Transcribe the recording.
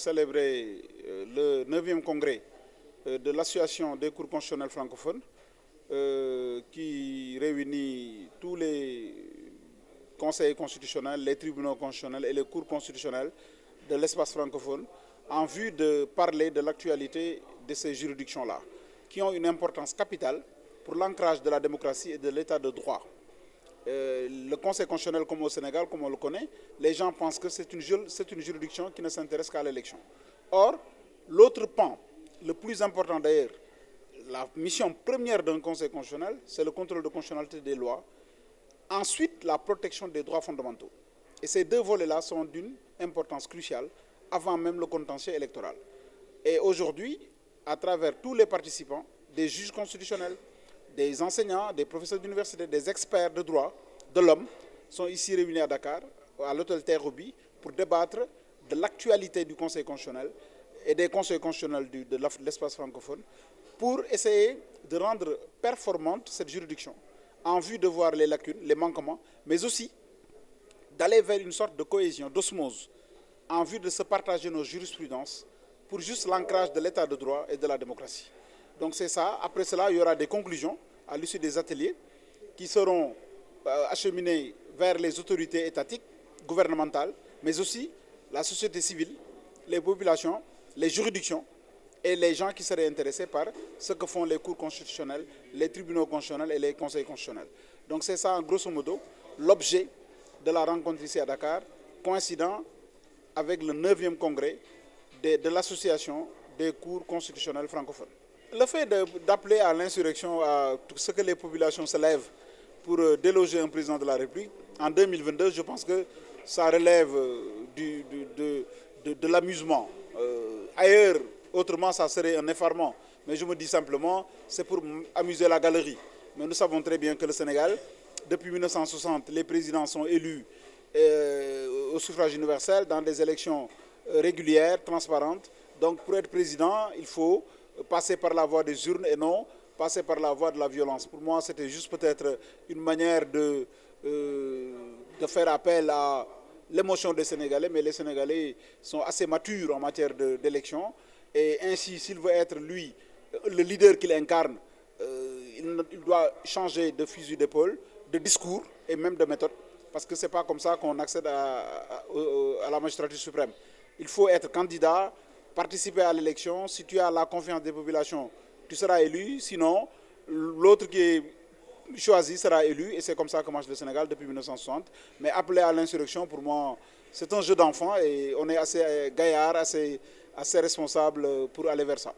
célébrer le 9e congrès de l'Association des cours constitutionnels francophones qui réunit tous les conseils constitutionnels, les tribunaux constitutionnels et les cours constitutionnels de l'espace francophone en vue de parler de l'actualité de ces juridictions-là, qui ont une importance capitale pour l'ancrage de la démocratie et de l'état de droit. Le Conseil constitutionnel, comme au Sénégal, comme on le connaît, les gens pensent que c'est une juridiction qui ne s'intéresse qu'à l'élection. Or, l'autre pan, le plus important d'ailleurs, la mission première d'un Conseil constitutionnel, c'est le contrôle de constitutionnalité des lois. Ensuite, la protection des droits fondamentaux. Et ces deux volets-là sont d'une importance cruciale avant même le contentieux électoral. Et aujourd'hui, à travers tous les participants, des juges constitutionnels, des enseignants, des professeurs d'université, des experts de droit de l'homme sont ici réunis à Dakar, à l'hôtel Terre-Roby, pour débattre de l'actualité du Conseil constitutionnel et des conseils constitutionnels de l'espace francophone pour essayer de rendre performante cette juridiction en vue de voir les lacunes, les manquements, mais aussi d'aller vers une sorte de cohésion, d'osmose, en vue de se partager nos jurisprudences pour juste l'ancrage de l'état de droit et de la démocratie. Donc c'est ça. Après cela, il y aura des conclusions à l'issue des ateliers qui seront acheminés vers les autorités étatiques, gouvernementales, mais aussi la société civile, les populations, les juridictions et les gens qui seraient intéressés par ce que font les cours constitutionnels, les tribunaux constitutionnels et les conseils constitutionnels. Donc c'est ça, grosso modo, l'objet de la rencontre ici à Dakar, coïncident avec le 9e congrès de l'Association des cours constitutionnels francophones. Le fait d'appeler à l'insurrection, à tout ce que les populations se lèvent pour déloger un président de la République, en 2022, je pense que ça relève de l'amusement. Ailleurs, autrement, ça serait un effarement. Mais je me dis simplement, c'est pour amuser la galerie. Mais nous savons très bien que le Sénégal, depuis 1960, les présidents sont élus au suffrage universel dans des élections régulières, transparentes. Donc pour être président, il faut passer par la voie des urnes et non passer par la voie de la violence. Pour moi, c'était juste peut-être une manière de faire appel à l'émotion des Sénégalais, mais les Sénégalais sont assez matures en matière d'élection. Et ainsi, s'il veut être, lui, le leader qu'il incarne, il doit changer de fusil d'épaule, de discours et même de méthode, parce que ce n'est pas comme ça qu'on accède à la magistrature suprême. Il faut être candidat, participer à l'élection. Si tu as la confiance des populations, tu seras élu. Sinon, l'autre qui est choisi sera élu. Et c'est comme ça que marche le Sénégal depuis 1960. Mais appeler à l'insurrection, pour moi, c'est un jeu d'enfant et on est assez gaillard, assez responsable pour aller vers ça.